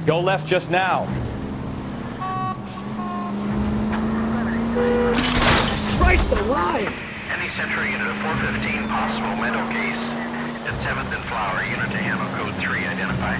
Go left just now. Christ alive! Any Central unit of 415, possible mental case. At 7th and Flower, unit to handle code 3, identify.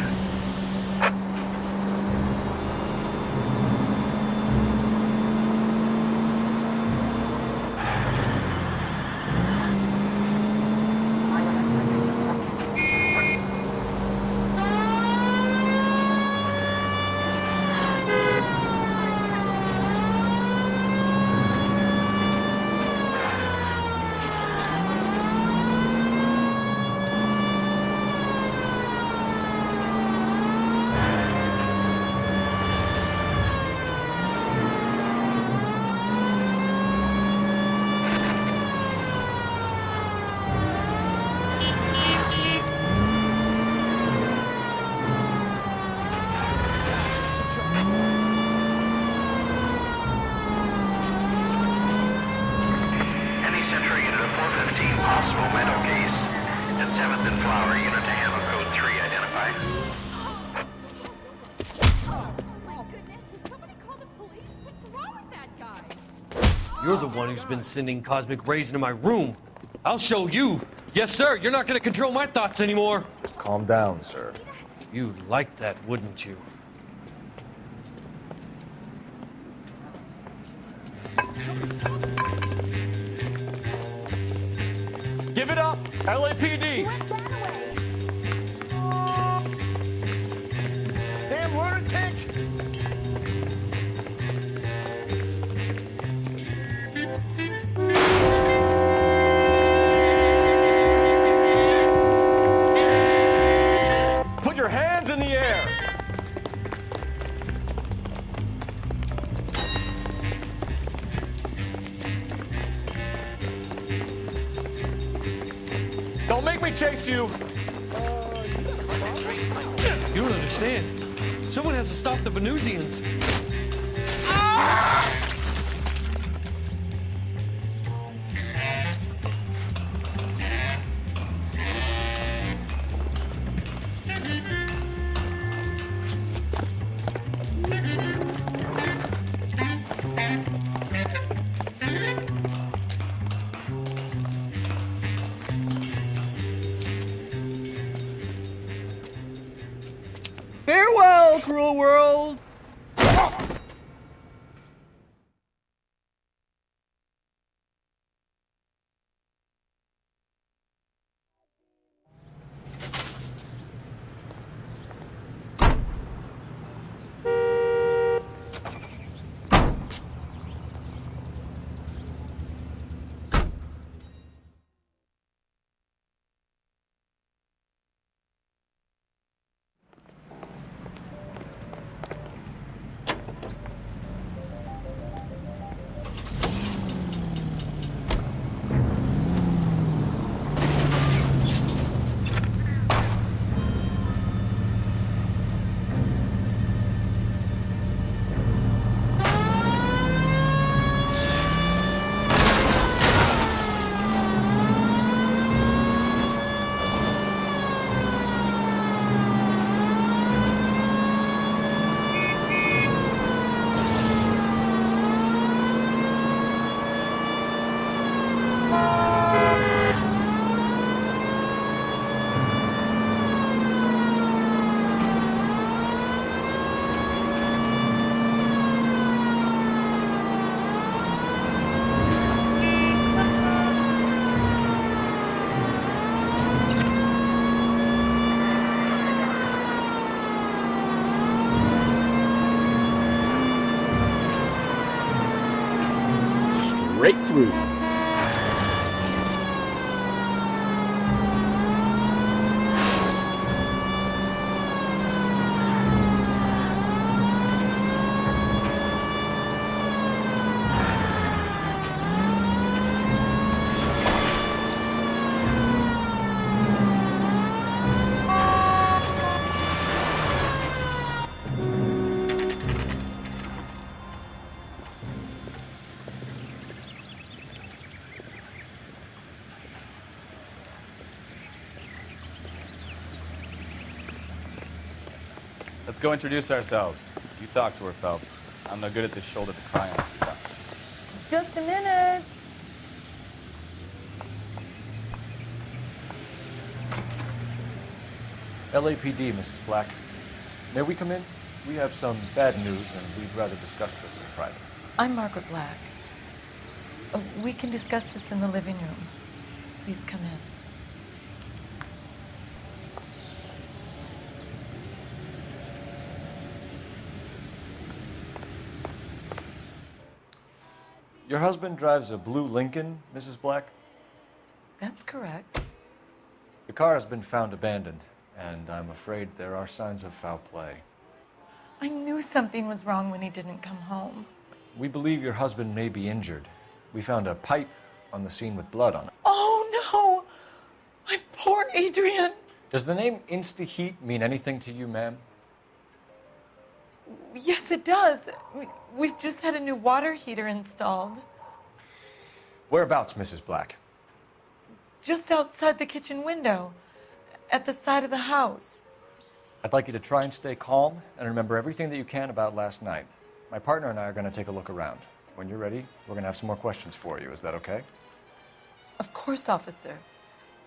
You're the one who's been sending cosmic rays into my room. I'll show you. Yes, sir. You're not going to control my thoughts anymore. Calm down, sir. You'd like that, wouldn't you? Give it up, LAPD! Damn lunatic! Put your hands in the air! Don't make me chase you! You don't understand. Someone has to stop the Venusians. Farewell, cruel world! Straight through. Let's go introduce ourselves. You talk to her, Phelps. I'm no good at this shoulder-to-cry on stuff. Just a minute. LAPD, Mrs. Black. May we come in? We have some bad news, and we'd rather discuss this in private. I'm Margaret Black. We can discuss this in the living room. Please come in. Your husband drives a blue Lincoln, Mrs. Black? That's correct. The car has been found abandoned, and I'm afraid there are signs of foul play. I knew something was wrong when he didn't come home. We believe your husband may be injured. We found a pipe on the scene with blood on it. Oh, no! My poor Adrian! Does the name Insta-Heat mean anything to you, ma'am? Yes, it does. We've just had a new water heater installed. Whereabouts, Mrs. Black? Just outside the kitchen window, at the side of the house. I'd like you to try and stay calm and remember everything that you can about last night. My partner and I are going to take a look around. When you're ready, we're going to have some more questions for you. Is that okay? Of course, officer.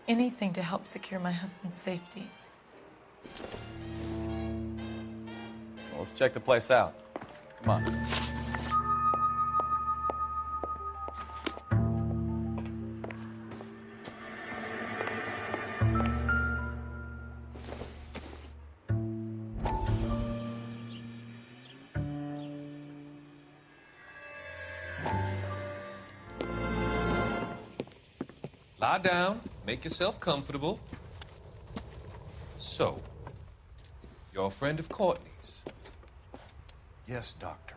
Anything to help secure my husband's safety. Well, let's check the place out. Come on. Lie down, make yourself comfortable. So, you're a friend of Courtney's. Yes, Doctor.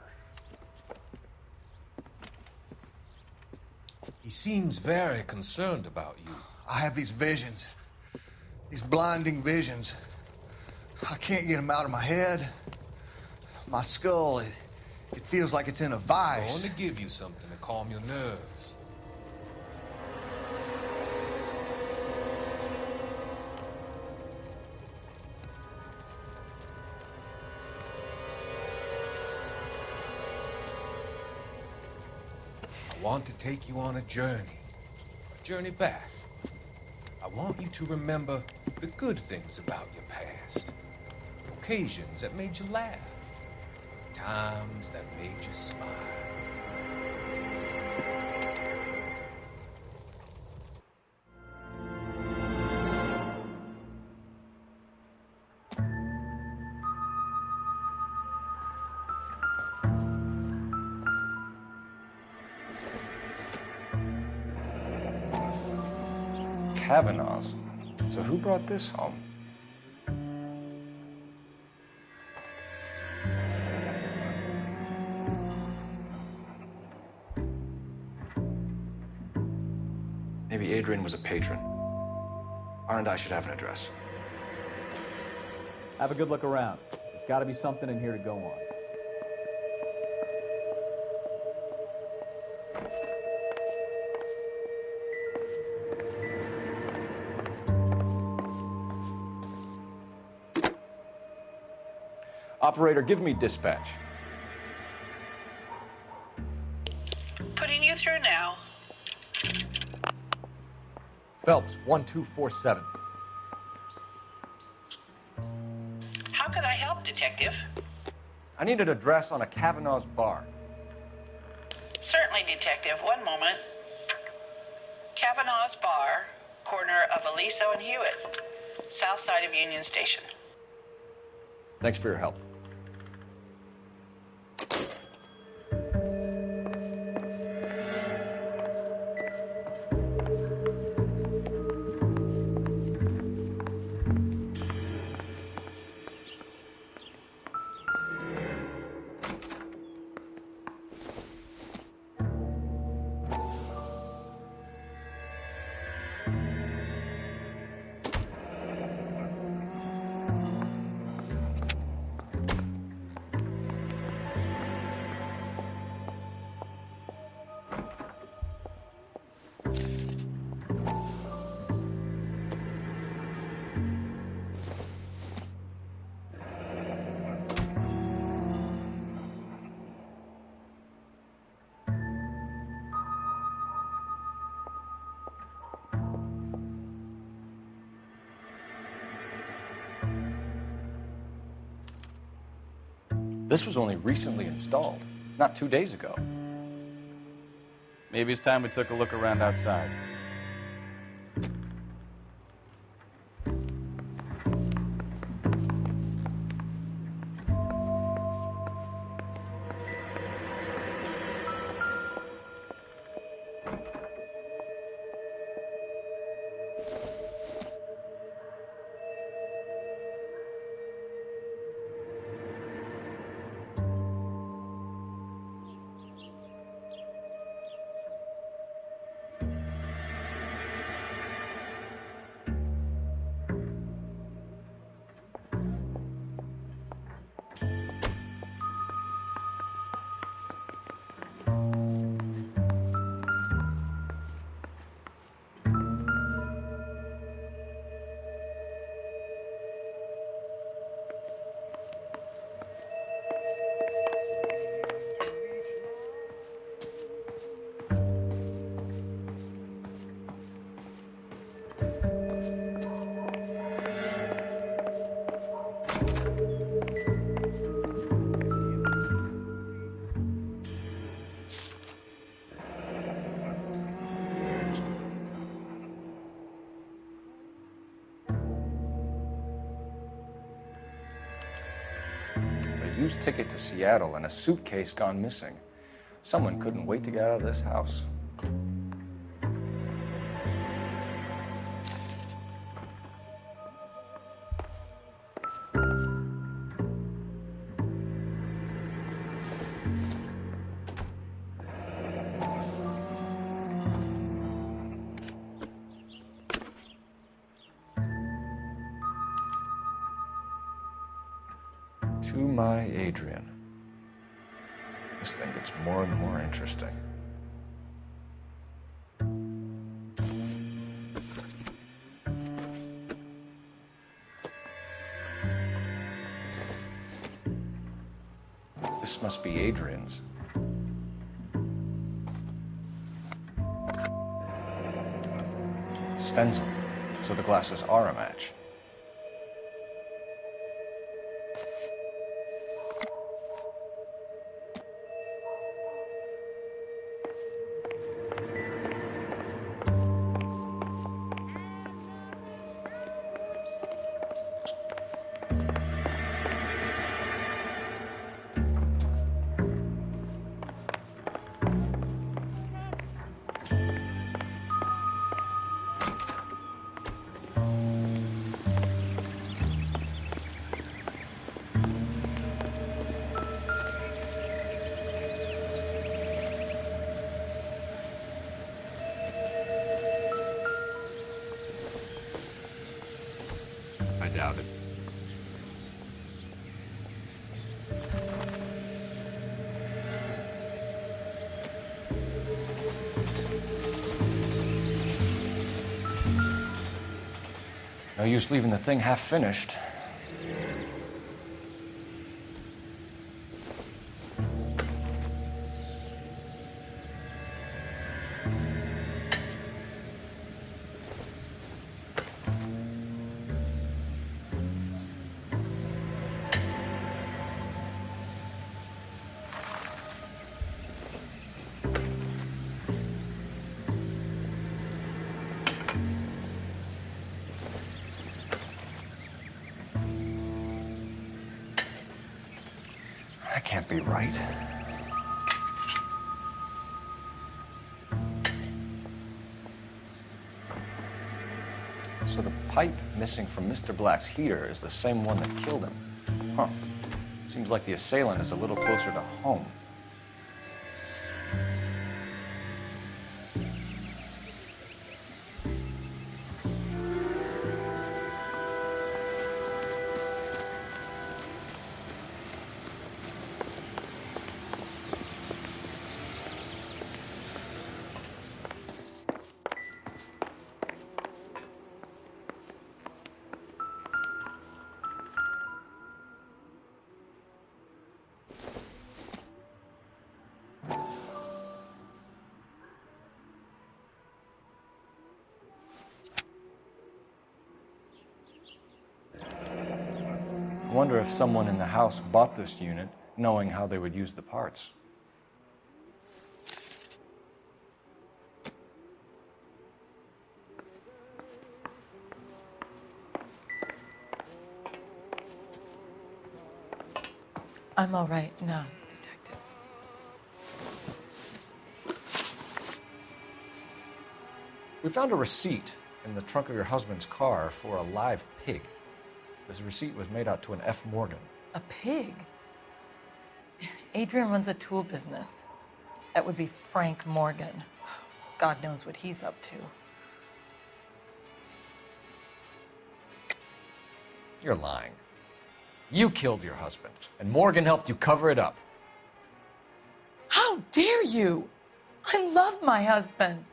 He seems very concerned about you. I have these visions, these blinding visions. I can't get them out of my head. My skull, it feels like it's in a I vice. want to give you something to calm your nerves. I want to take you on a journey back. I want you to remember the good things about your past, occasions that made you laugh, times that made you smile. Kavanaugh's. So who brought this home? Maybe Adrian was a patron. R&I should have an address. Have a good look around. There's got to be something in here to go on. Operator, give me dispatch. Putting you through now. Phelps, 1247. How can I help, Detective? I need an address on a Kavanaugh's bar. Certainly, Detective. One moment. Kavanaugh's Bar, corner of Aliso and Hewitt, south side of Union Station. Thanks for your help. This was only recently installed, not 2 days ago. Maybe it's time we took a look around outside. A used ticket to Seattle and a suitcase gone missing. Someone couldn't wait to get out of this house. To my Adrian. This thing gets more and more interesting. This must be Adrian's. Stencil, so the glasses are a match. I doubt it. No use leaving the thing half finished. That can't be right. So the pipe missing from Mr. Black's heater is the same one that killed him. Huh. Seems like the assailant is a little closer to home. I wonder if someone in the house bought this unit knowing how they would use the parts. I'm all right now, detectives. We found a receipt in the trunk of your husband's car for a live pig. This receipt was made out to an F. Morgan. A pig? Adrian runs a tool business. That would be Frank Morgan. God knows what he's up to. You're lying. You killed your husband, and Morgan helped you cover it up. How dare you? I love my husband.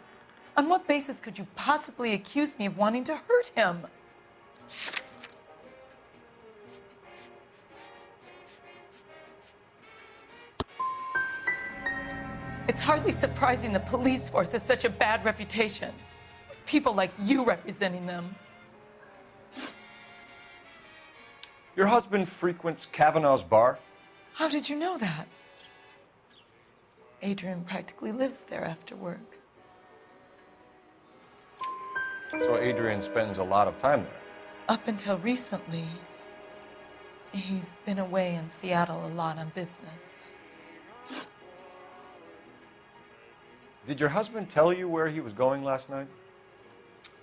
On what basis could you possibly accuse me of wanting to hurt him? It's hardly surprising the police force has such a bad reputation, with people like you representing them. Your husband frequents Kavanaugh's bar? How did you know that? Adrian practically lives there after work. So Adrian spends a lot of time there. Up until recently, he's been away in Seattle a lot on business. Did your husband tell you where he was going last night?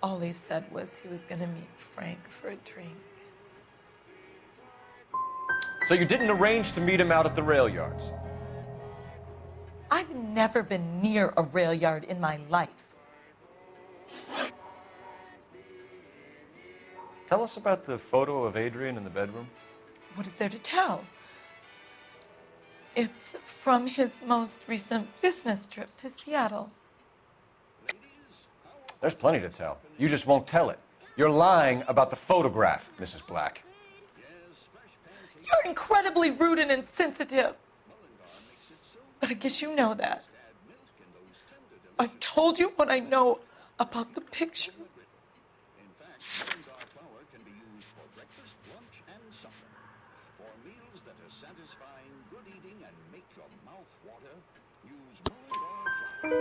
All he said was he was going to meet Frank for a drink. So you didn't arrange to meet him out at the rail yards? I've never been near a rail yard in my life. Tell us about the photo of Adrian in the bedroom. What is there to tell? It's from his most recent business trip to Seattle. There's plenty to tell. You just won't tell it. You're lying about the photograph, Mrs. Black. You're incredibly rude and insensitive. But I guess you know that. I've told you what I know about the picture.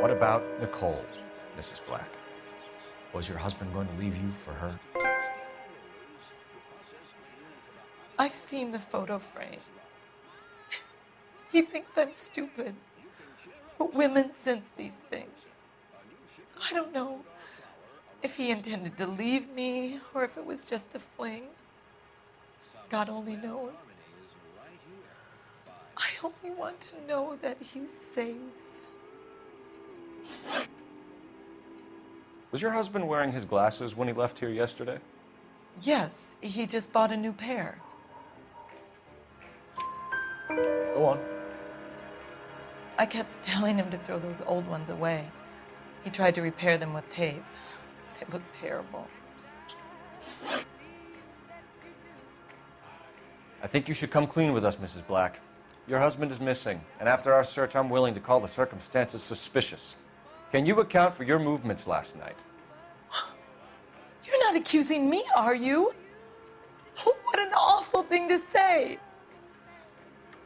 What about Nicole, Mrs. Black? Was your husband going to leave you for her? I've seen the photo frame. He thinks I'm stupid. But women sense these things. I don't know if he intended to leave me or if it was just a fling. God only knows. I only want to know that he's safe. Was your husband wearing his glasses when he left here yesterday? Yes, he just bought a new pair. Go on. I kept telling him to throw those old ones away. He tried to repair them with tape. They looked terrible. I think you should come clean with us, Mrs. Black. Your husband is missing, and after our search, I'm willing to call the circumstances suspicious. Can you account for your movements last night? You're not accusing me, are you? What an awful thing to say.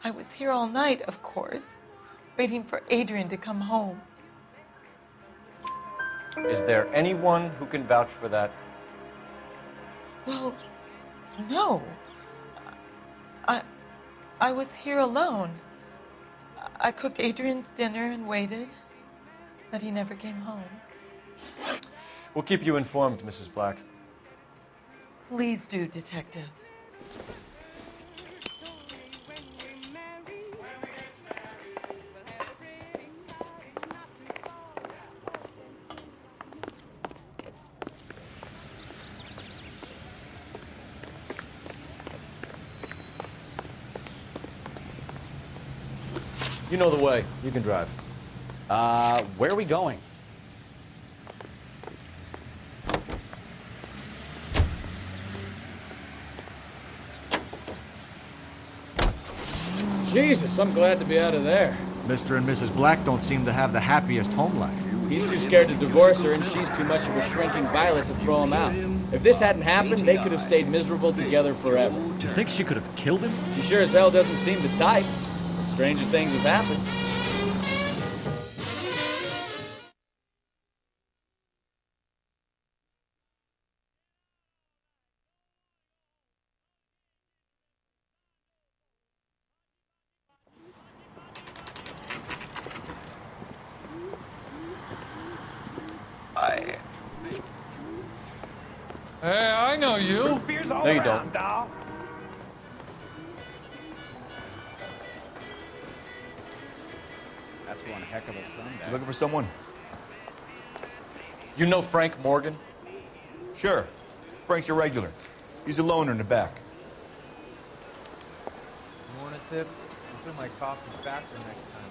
I was here all night, of course, waiting for Adrian to come home. Is there anyone who can vouch for that? Well, no. I was here alone. I cooked Adrian's dinner and waited, but he never came home. We'll keep you informed, Mrs. Black. Please do, Detective. You know the way. You can drive. Where are we going? Jesus, I'm glad to be out of there. Mr. and Mrs. Black don't seem to have the happiest home life. He's too scared to divorce her, and she's too much of a shrinking violet to throw him out. If this hadn't happened, they could have stayed miserable together forever. Do you think she could have killed him? She sure as hell doesn't seem the type. Stranger things have happened. Hey, I know you. No, you don't. That's one heck of a Sunday. You looking for someone? You know Frank Morgan? Sure. Frank's your regular. He's a loner in the back. Morning, Tip. I'll put my coffee faster next time.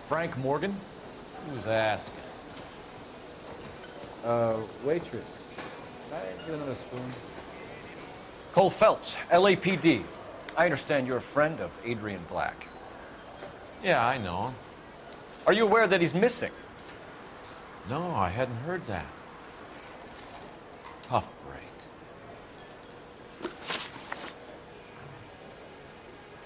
Frank Morgan? Who's asking? Waitress. Can I get another spoon? Cole Phelps, LAPD. I understand you're a friend of Adrian Black. Yeah, I know him. Are you aware that he's missing? No, I hadn't heard that. Tough break.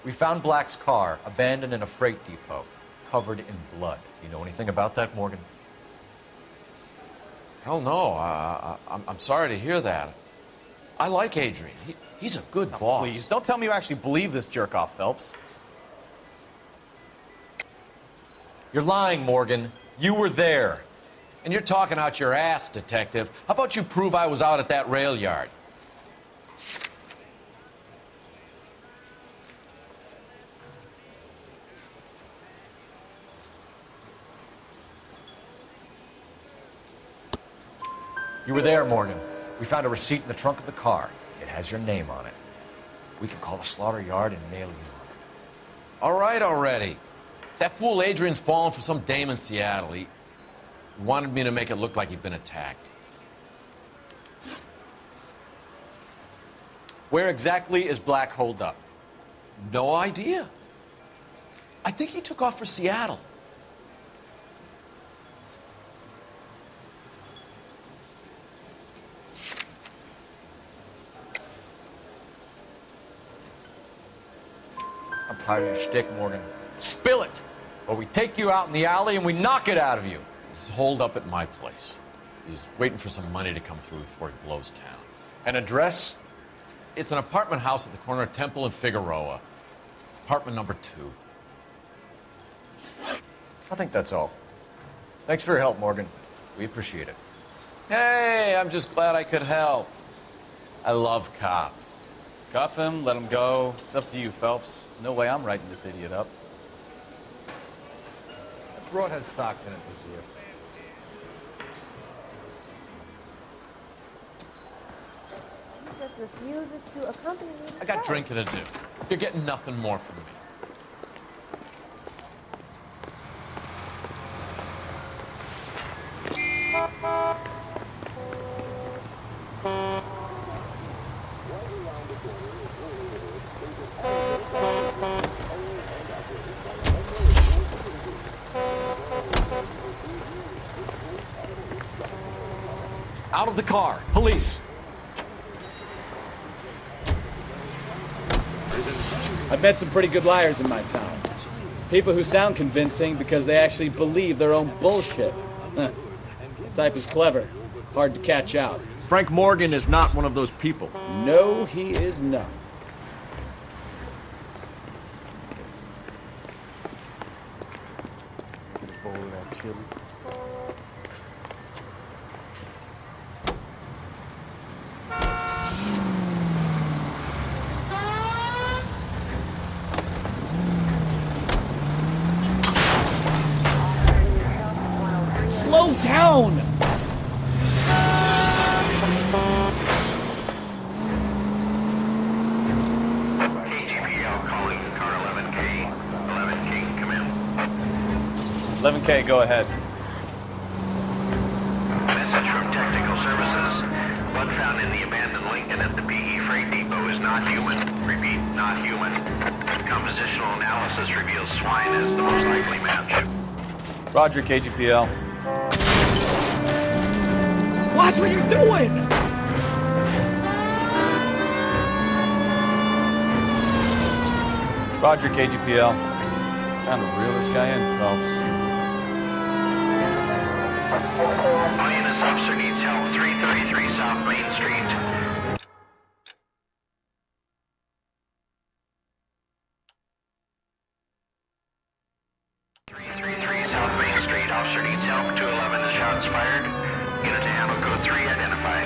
We found Black's car abandoned in a freight depot, covered in blood. You know anything about that, Morgan? Hell no. I'm sorry to hear that. I like Adrian. He's a good boss. Please, don't tell me you actually believe this jerk-off, Phelps. You're lying, Morgan. You were there. And you're talking out your ass, detective. How about you prove I was out at that rail yard? You were there, Morgan. We found a receipt in the trunk of the car. It has your name on it. We can call the slaughter yard and nail you. All right already. That fool Adrian's fallen for some dame in Seattle. He wanted me to make it look like he'd been attacked. Where exactly is Black holed up? No idea. I think he took off for Seattle. I'm tired of your shtick, Morgan. Spill it! Or we take you out in the alley and we knock it out of you. He's holed up at my place. He's waiting for some money to come through before he blows town. An address? It's an apartment house at the corner of Temple and Figueroa. Apartment number 2. I think that's all. Thanks for your help, Morgan. We appreciate it. Hey, I'm just glad I could help. I love cops. Cuff him, let him go. It's up to you, Phelps. There's no way I'm writing this idiot up. That broad has socks in it this year. He just refuses to accompany me to I got church. drinking to do. You're getting nothing more from me. Out of the car. Police. I've met some pretty good liars in my town. People who sound convincing because they actually believe their own bullshit. The type is clever, hard to catch out. Frank Morgan is not one of those people. No, he is not. Slow down! KGPL calling car 11K. 11K, come in. 11K, go ahead. Message from Technical Services. Blood found in the abandoned Lincoln at the PE Freight Depot is not human. Repeat, not human. Compositional analysis reveals swine as the most likely match. Roger, KGPL. Watch what you're doing! Roger, KGPL. Time to reel this guy in, Phelps. All units, officer needs help. 333 South Main Street. 333 South Main Street. Officer needs help. 211, the shots fired. Unit to handle code 3, identify.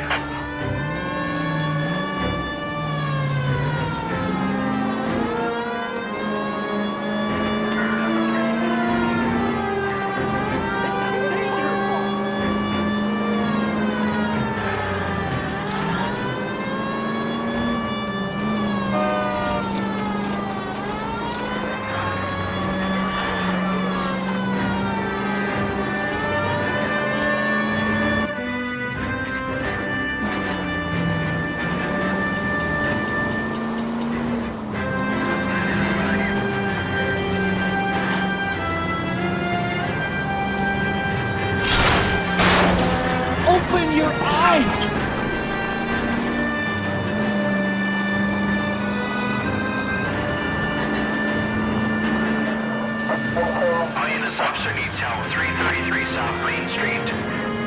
Open your eyes! All units, officer needs help. 333 South Main Street.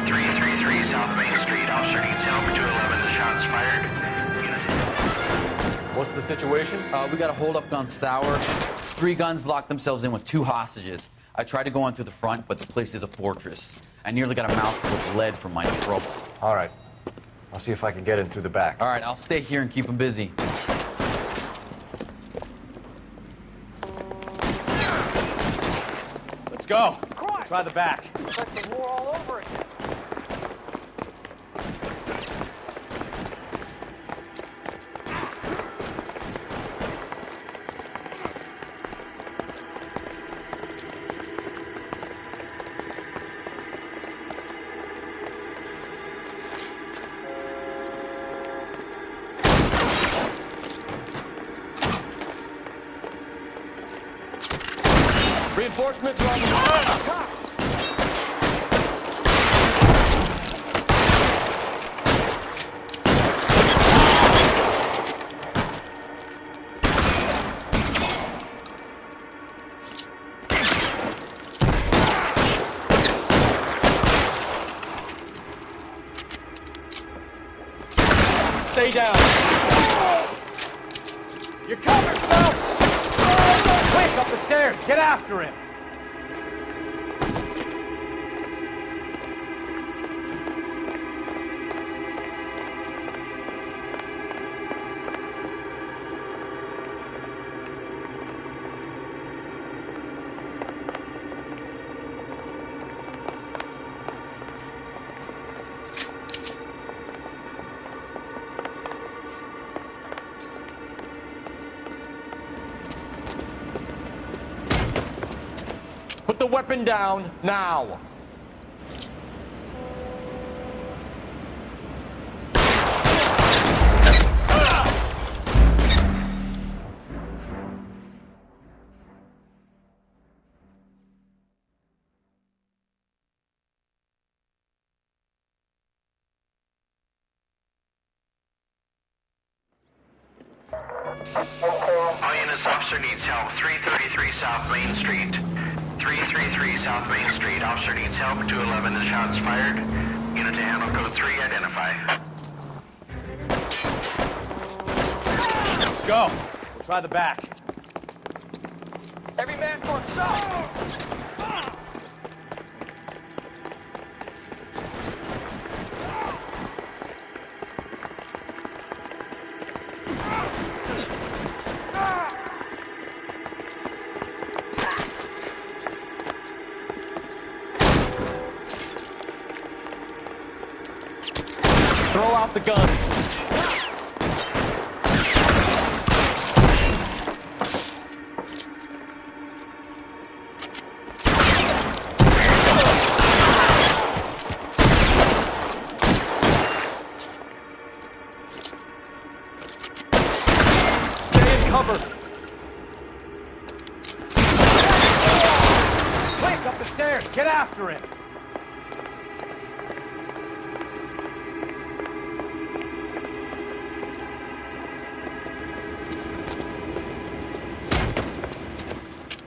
333 South Main Street. Officer needs help. 211, the shots fired. Unit. What's the situation? We got a hold-up gone sour. 3 guns locked themselves in with 2 hostages. I tried to go on through the front, but the place is a fortress. I nearly got a mouthful of lead from my trouble. All right. I'll see if I can get in through the back. All right, I'll stay here and keep them busy. Let's go. Try the back. It's like the war all over again. Reinforcements are on the way. Stay down. You're covered, Phelps! Quick, up the stairs. Get after him. Put the weapon down, now! All units, officer needs help. 333 South Main Street. 333 South Main Street. Officer needs help. 211, the shots fired. Unit to handle code 3, identify. Let's go. We'll try the back. Every man for himself! Throw out the guns. Stay in cover. Quick, up the stairs. Get after him.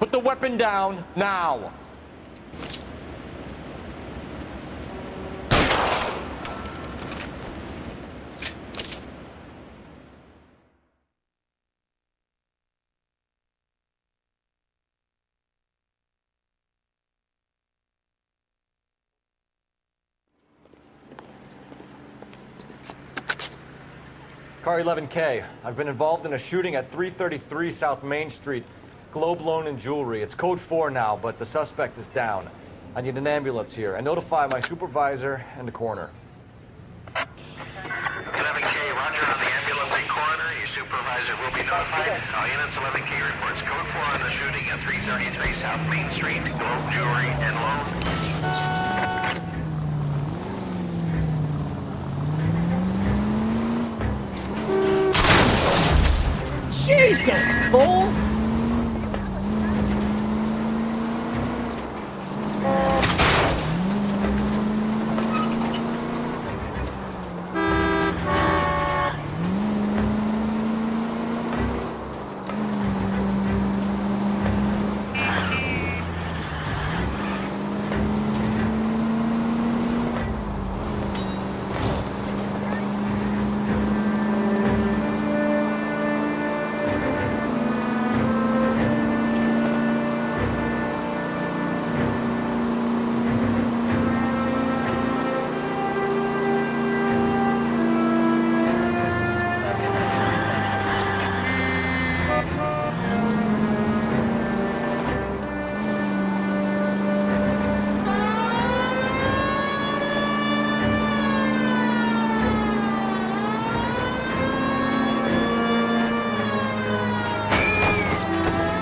Put the weapon down, now! Car 11K. I've been involved in a shooting at 333 South Main Street. Globe Loan and Jewelry. It's code 4 now, but the suspect is down. I need an ambulance here. And notify my supervisor and the coroner. 11K, roger on the ambulance and coroner. Your supervisor will be notified. All units 11K reports code 4 on the shooting at 333 South Main Street. Globe Jewelry and Loan. Jesus, Cole!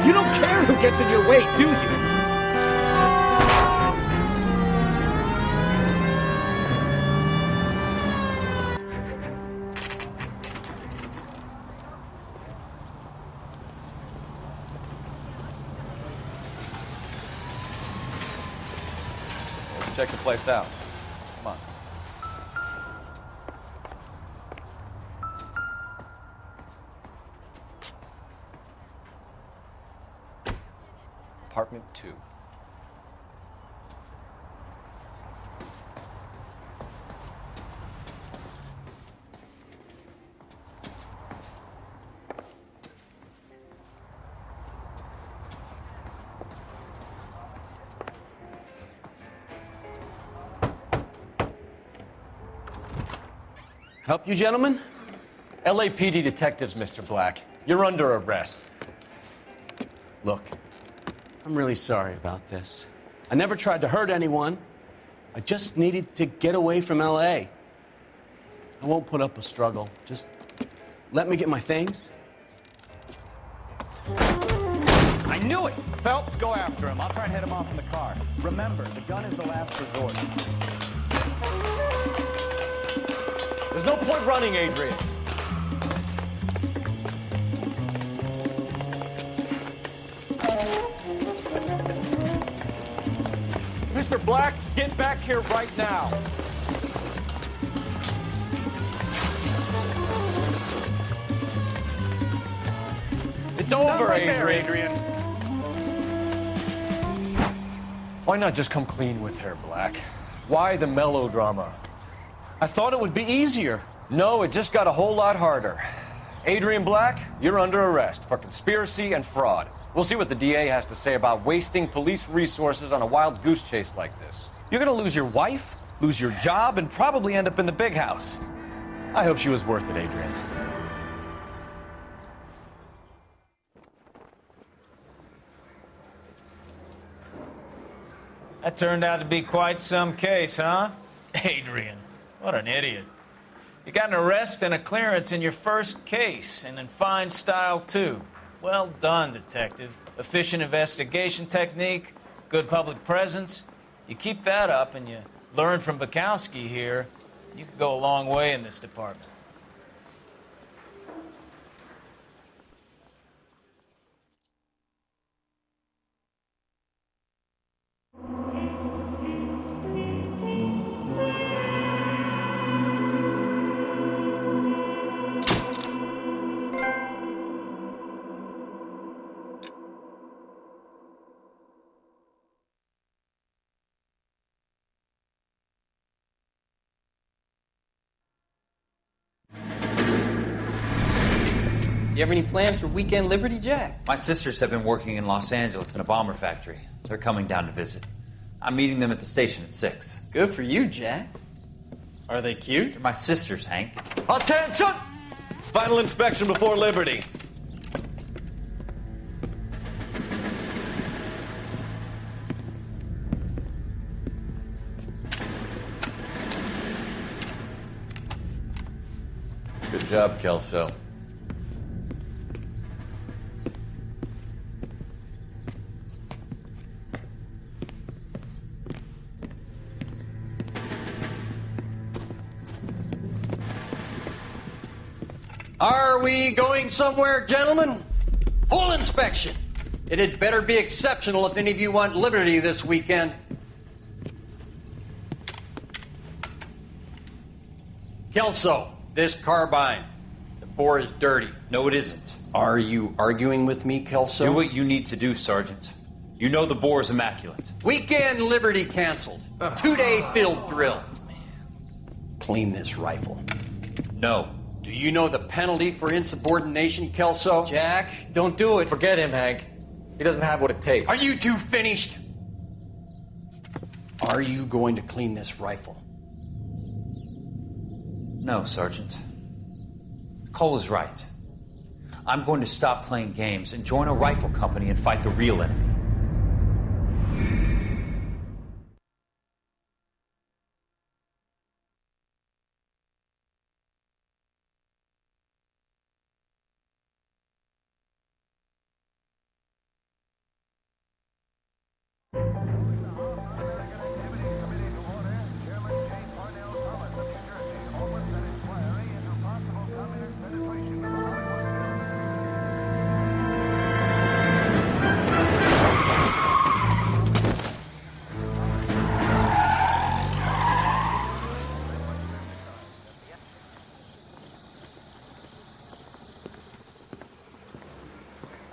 You don't care who gets in your way, do you? Let's check the place out. Come on. Apartment 2. Help you, gentlemen? LAPD detectives, Mr. Black. You're under arrest. Look, I'm really sorry about this. I never tried to hurt anyone. I just needed to get away from L.A. I won't put up a struggle. Just let me get my things. I knew it! Phelps, go after him. I'll try and head him off in the car. Remember, the gun is the last resort. There's no point running, Adrian. Mr. Black, get back here right now. It's over, right there, Adrian. Why not just come clean with her, Black? Why the melodrama? I thought it would be easier. No, it just got a whole lot harder. Adrian Black, you're under arrest for conspiracy and fraud. We'll see what the DA has to say about wasting police resources on a wild goose chase like this. You're gonna lose your wife, lose your job, and probably end up in the big house. I hope she was worth it, Adrian. That turned out to be quite some case, huh? Adrian, what an idiot. You got an arrest and a clearance in your first case, and in fine style, too. Well done, detective. Efficient investigation technique, good public presence. You keep that up and you learn from Bukowski here, you could go a long way in this department. You have any plans for Weekend Liberty, Jack? My sisters have been working in Los Angeles in a bomber factory. They're coming down to visit. I'm meeting them at the station at 6. Good for you, Jack. Are they cute? They're my sisters, Hank. Attention! Final inspection before Liberty. Good job, Kelso. Are we going somewhere, gentlemen? Full inspection. It had better be exceptional if any of you want liberty this weekend. Kelso, this carbine. The bore is dirty. No, it isn't. Are you arguing with me, Kelso? Do what you need to do, Sergeant. You know the bore is immaculate. Weekend liberty canceled. 2-day field drill. Clean this rifle. No. Do you know the penalty for insubordination, Kelso? Jack, don't do it. Forget him, Hank. He doesn't have what it takes. Are you two finished? Are you going to clean this rifle? No, Sergeant. Cole is right. I'm going to stop playing games and join a rifle company and fight the real enemy.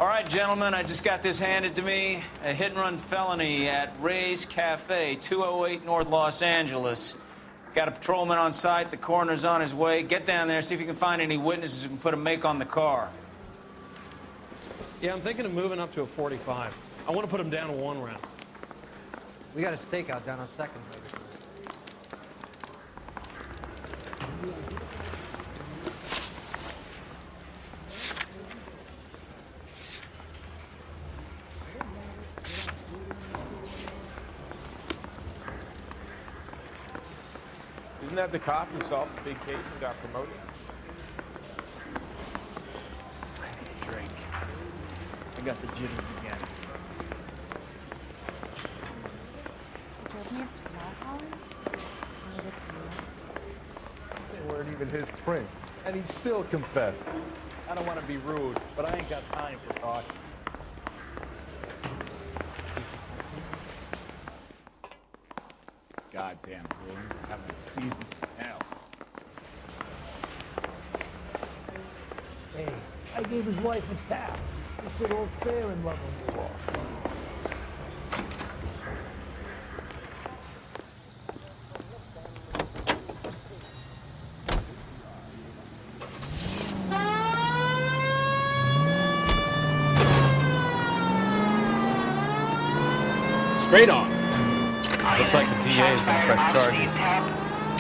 All right, gentlemen, I just got this handed to me. A hit-and-run felony at Ray's Cafe, 208 North Los Angeles. Got a patrolman on site. The coroner's on his way. Get down there, see if you can find any witnesses who can put a make on the car. Yeah, I'm thinking of moving up to a 45. I want to put him down to 1 round. We got a stakeout down on 2nd. Isn't that the cop who solved the big case and got promoted? I need a drink. I got the jitters again. They weren't even his prints, and he still confessed. I don't want to be rude, but I ain't got time for talk. Goddamn Bruin, having a season hell. Hey, I gave his wife a tap. He said all fair in love and war. Straight on. Looks like the DA is going to press charges.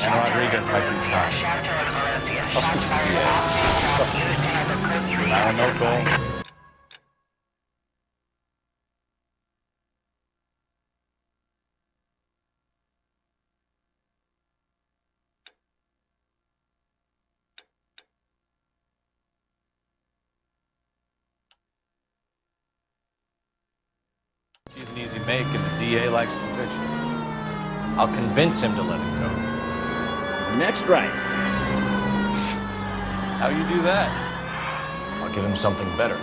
And Rodriguez might do time. I'll speak to the DA. Now no goal. She's an easy make, and the DA likes conviction. I'll convince him to let it go. Next right. How you do that? I'll give him something better.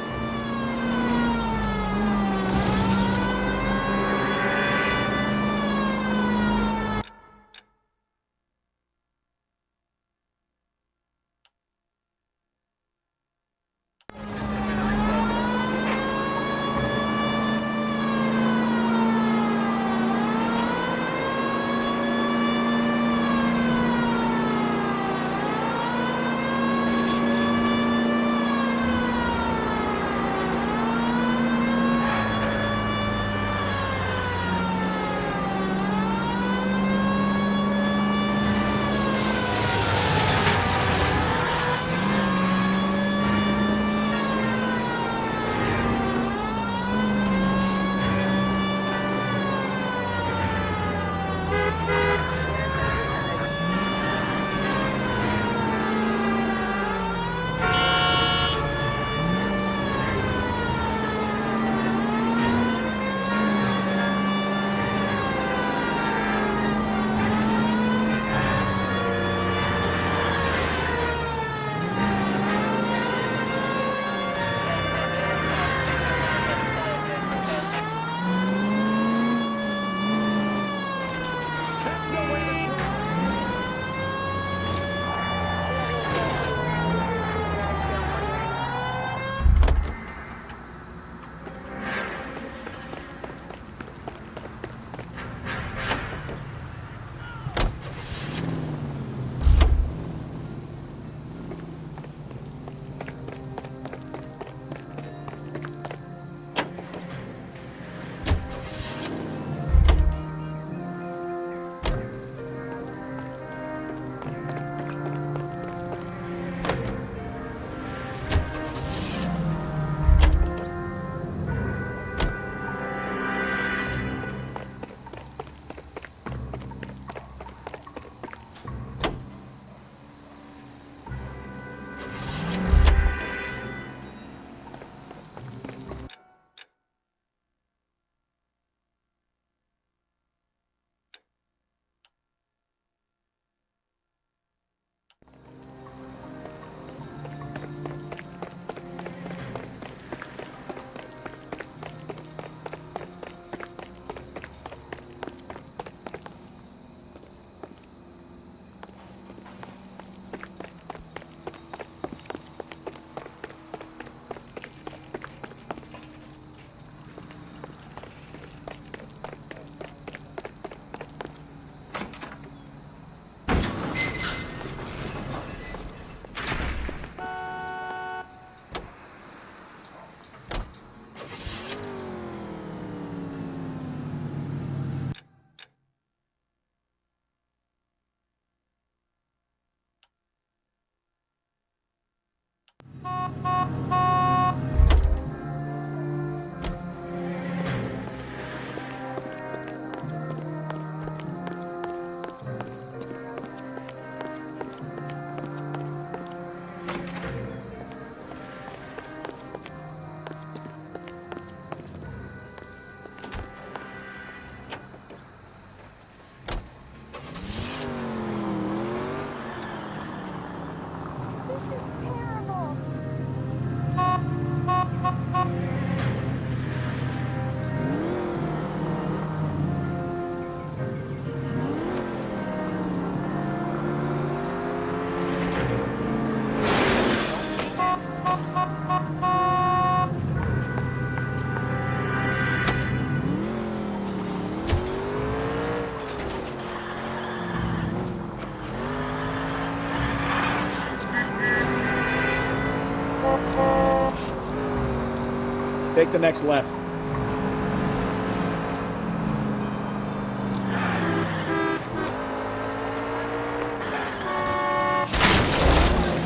Take the next left.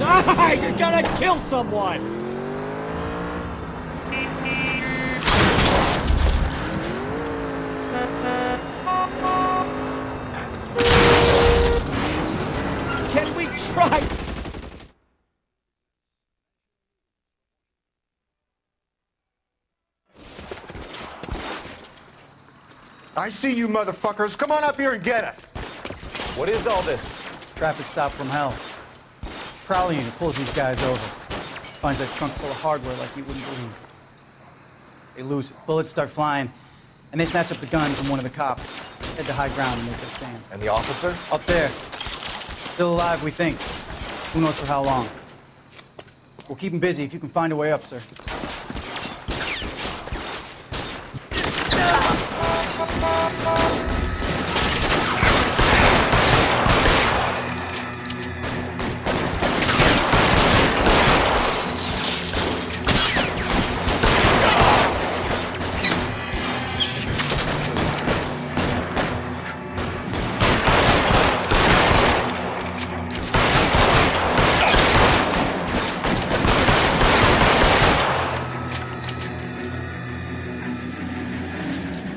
Ah, you're gonna kill someone! Can we try? I see you motherfuckers. Come on up here and get us. What is all this? Traffic stop from hell. Prowling unit pulls these guys over. Finds a trunk full of hardware like you wouldn't believe. They lose it. Bullets start flying, and they snatch up the guns from one of the cops. Head to high ground and make their stand. And the officer? Up there. Still alive, we think. Who knows for how long. We'll keep him busy if you can find a way up, sir.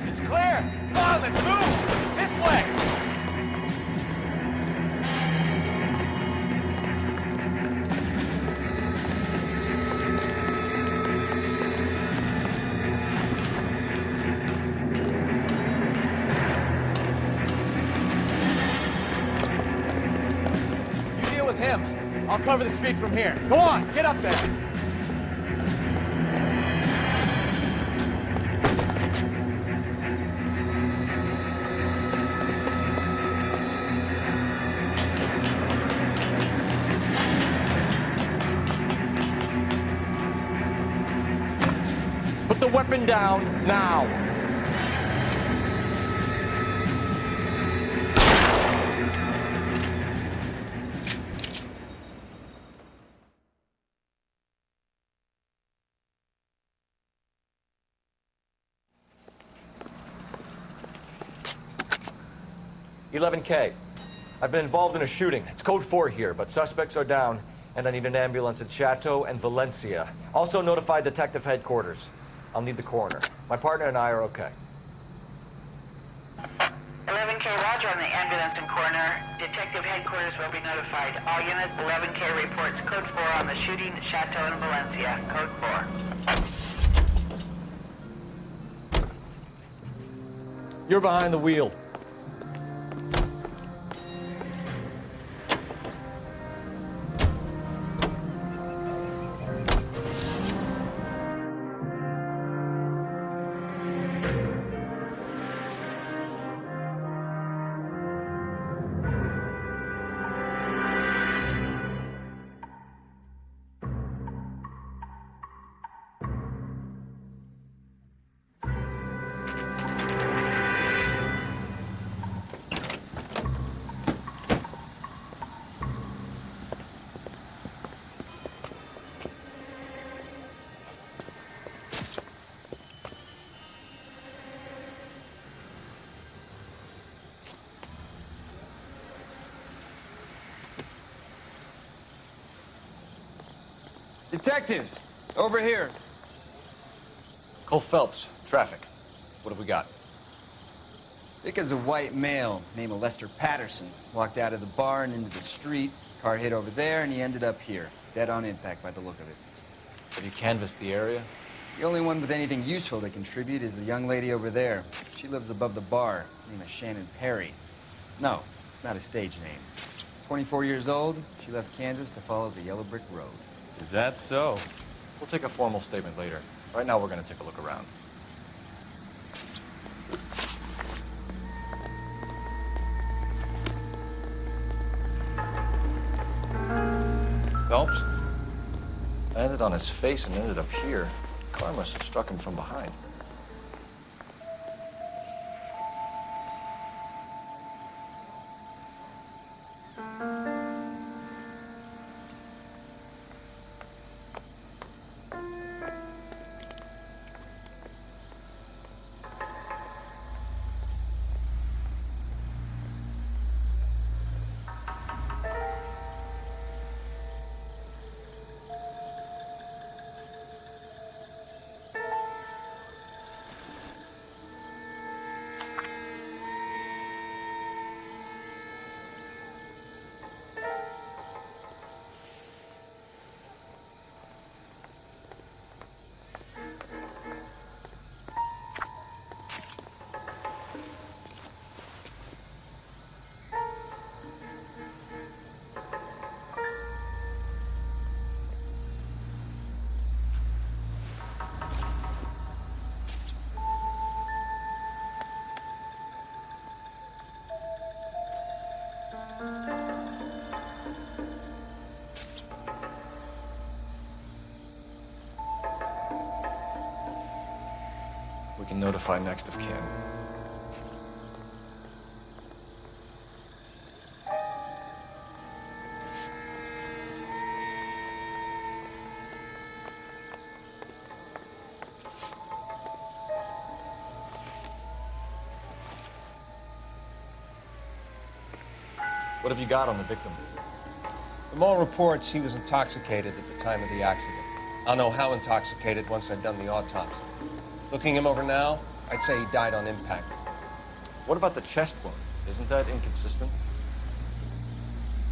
It's clear! Come on, let's move! This way! You deal with him. I'll cover the street from here. Go on, get up there! Put the weapon down now. $11K. I've been involved in a shooting. It's code 4 here, but suspects are down, and I need an ambulance in Chateau and Valencia. Also notify detective headquarters. I'll need the coroner. My partner and I are okay. 11K, roger on the ambulance and coroner. Detective headquarters will be notified. All units, 11K reports code 4 on the shooting at Chateau and Valencia. Code 4. You're behind the wheel. Detectives, over here. Cole Phelps, traffic. What have we got? Vic is a white male named Lester Patterson. Walked out of the bar and into the street. Car hit over there, and he ended up here. Dead on impact by the look of it. Have you canvassed the area? The only one with anything useful to contribute is the young lady over there. She lives above the bar. Name is Shannon Perry. No, it's not a stage name. 24 years old, she left Kansas to follow the Yellow Brick Road. Is that so? We'll take a formal statement later. Right now, we're going to take a look around. Phelps? And landed on his face and ended up here. The car must have struck him from behind. We can notify next of kin. What have you got on the victim? From all reports, he was intoxicated at the time of the accident. I'll know how intoxicated once I've done the autopsy. Looking him over now, I'd say he died on impact. What about the chest wound? Isn't that inconsistent?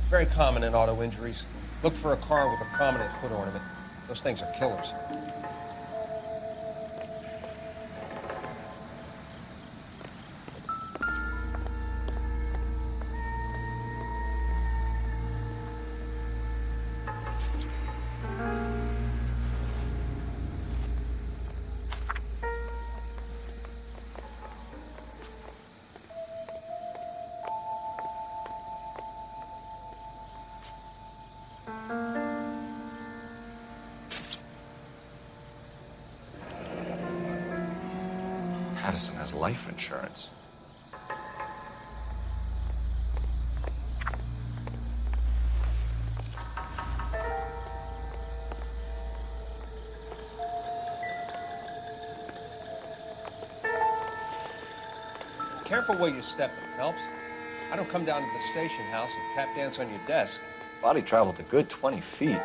Very common in auto injuries. Look for a car with a prominent hood ornament. Those things are killers. Addison has life insurance. Careful where you're stepping, Phelps. I don't come down to the station house and tap dance on your desk. Body traveled a good 20 feet.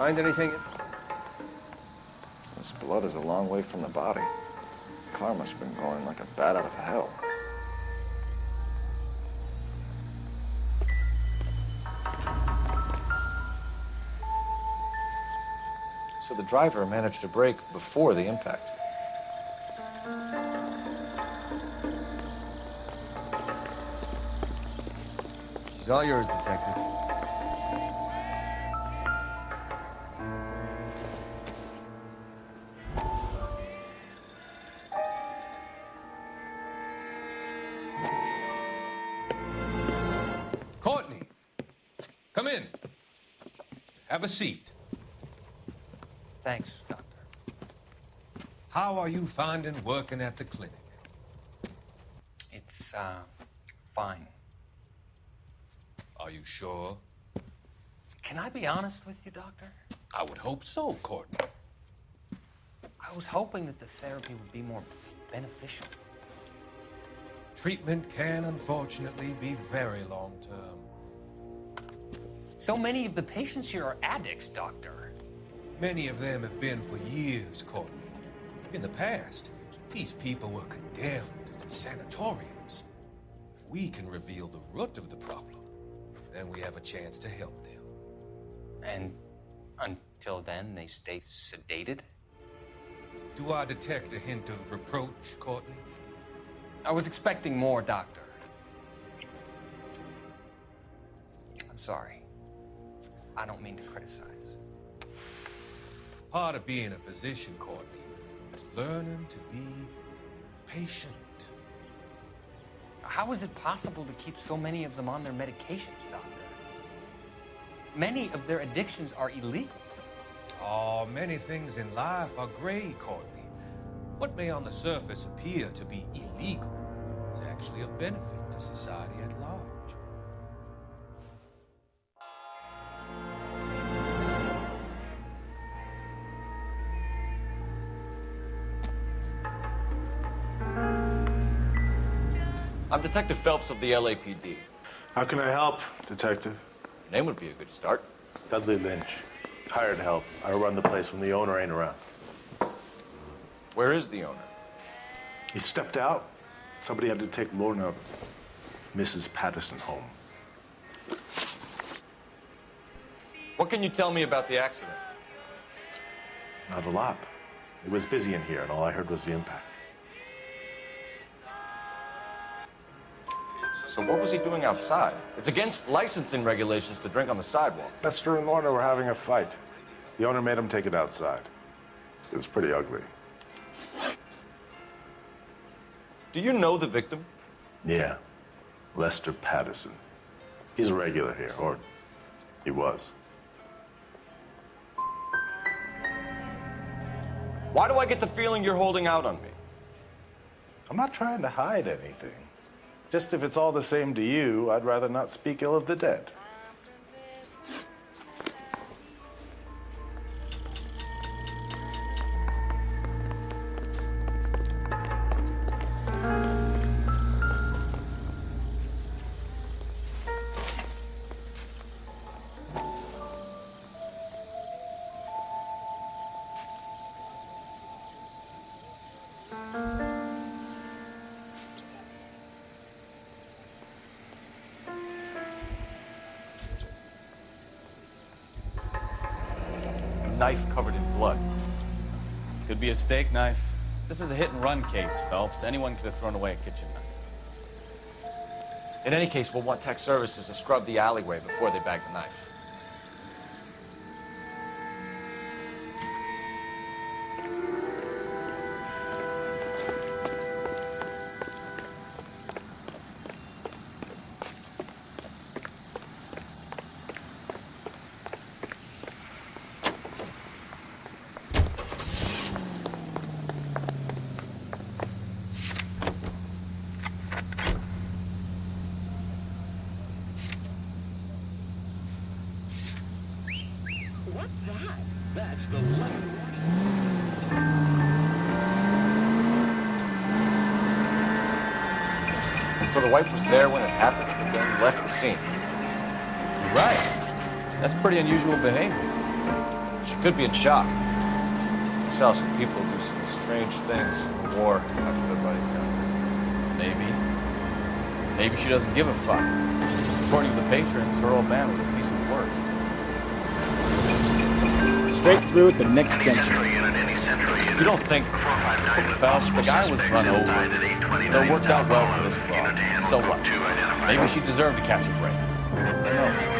Find anything? This blood is a long way from the body. The car must have been going like a bat out of hell. So the driver managed to brake before the impact. She's all yours, Detective. Courtney, come in. Have a seat. Thanks, Doctor. How are you finding working at the clinic? It's, fine. Are you sure? Can I be honest with you, Doctor? I would hope so, Courtney. I was hoping that the therapy would be more beneficial. Treatment can, unfortunately, be very long-term. So many of the patients here are addicts, Doctor. Many of them have been for years, Courtney. In the past, these people were condemned to sanatoriums. If we can reveal the root of the problem, then we have a chance to help them. And until then, they stay sedated? Do I detect a hint of reproach, Courtney? I was expecting more, Doctor. I'm sorry. I don't mean to criticize. Part of being a physician, Courtney, is learning to be patient. How is it possible to keep so many of them on their medications, Doctor? Many of their addictions are illegal. Oh, many things in life are gray, Courtney. What may on the surface appear to be illegal is actually of benefit to society at large. I'm Detective Phelps of the LAPD. How can I help, Detective? Name would be a good start. Dudley Lynch. Hired help. I run the place when the owner ain't around. Where is the owner? He stepped out. Somebody had to take Lorna, Mrs. Patterson, home. What can you tell me about the accident? Not a lot. It was busy in here, and all I heard was the impact. So what was he doing outside? It's against licensing regulations to drink on the sidewalk. Lester and Lorna were having a fight. The owner made him take it outside. It was pretty ugly. Do you know the victim? Yeah. Lester Patterson. He's a regular here, or he was. Why do I get the feeling you're holding out on me? I'm not trying to hide anything. Just if it's all the same to you, I'd rather not speak ill of the dead. Knife covered in blood. Could be a steak knife. This is a hit-and-run case, Phelps. Anyone could have thrown away a kitchen knife. In any case, we'll want tech services to scrub the alleyway before they bag the knife. What's that? That's the letter. So the wife was there when it happened, but then left the scene. You're right. That's pretty unusual behavior. She could be in shock. I saw some people do some strange things in the war after their buddies got hurt. Maybe. Maybe she doesn't give a fuck. According to the patrons, her old man was a piece of work. Straight through at the next junction. You don't think... Phelps, the guy was run over, so it worked out well for this broad. So what? Maybe she deserved to catch a break. Who knows?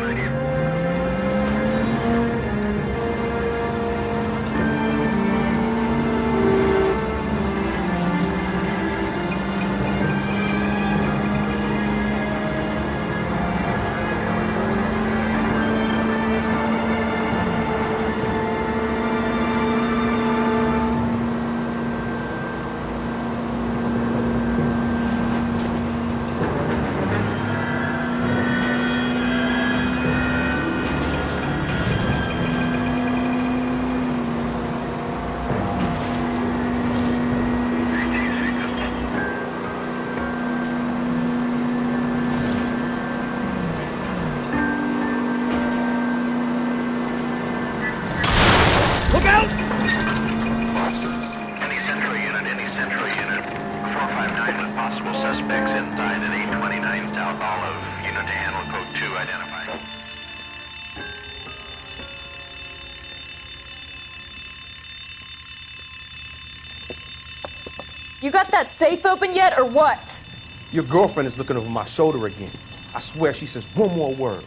You got that safe open yet, or what? Your girlfriend is looking over my shoulder again. I swear she says one more word.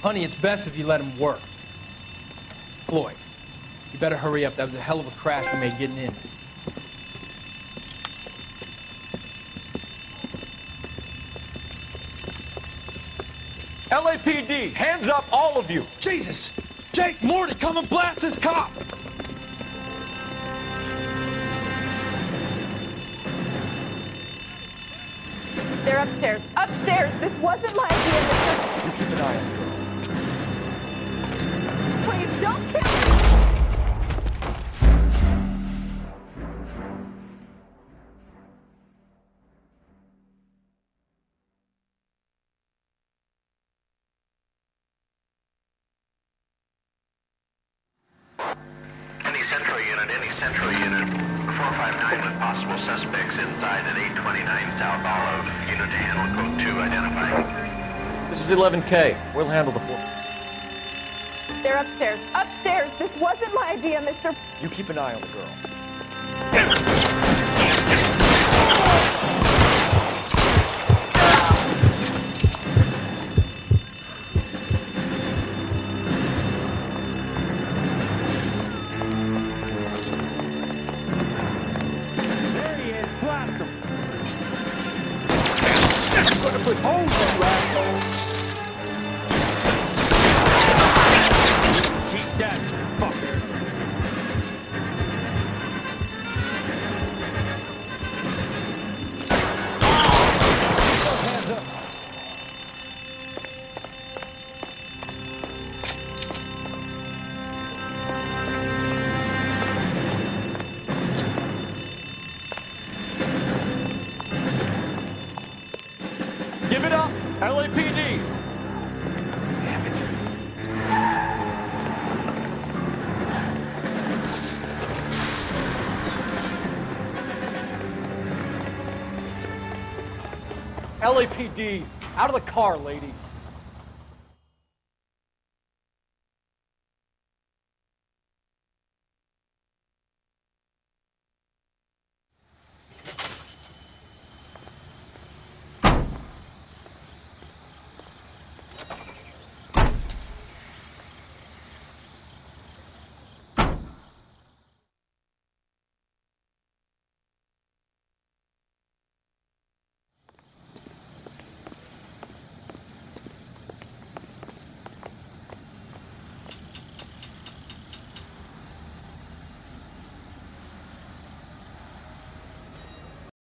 Honey, it's best if you let him work. Floyd, you better hurry up. That was a hell of a crash we made getting in. LAPD, hands up, all of you! Jesus! Jake, Morty, come and blast this cop! They're upstairs. Upstairs! This wasn't my idea, Mr. You keep an eye on her. Please don't kill me! Any central unit. 459 with possible suspects inside at 829 South Olive. Unit to handle code 2 identifying. This is 11K. We'll handle the 4. They're upstairs. Upstairs! This wasn't my idea, Mr. You keep an eye on the girl. Put holes in you, asshole! Keep that, fucker. Hands up. Give it up, LAPD! Damn it. LAPD, out of the car, lady.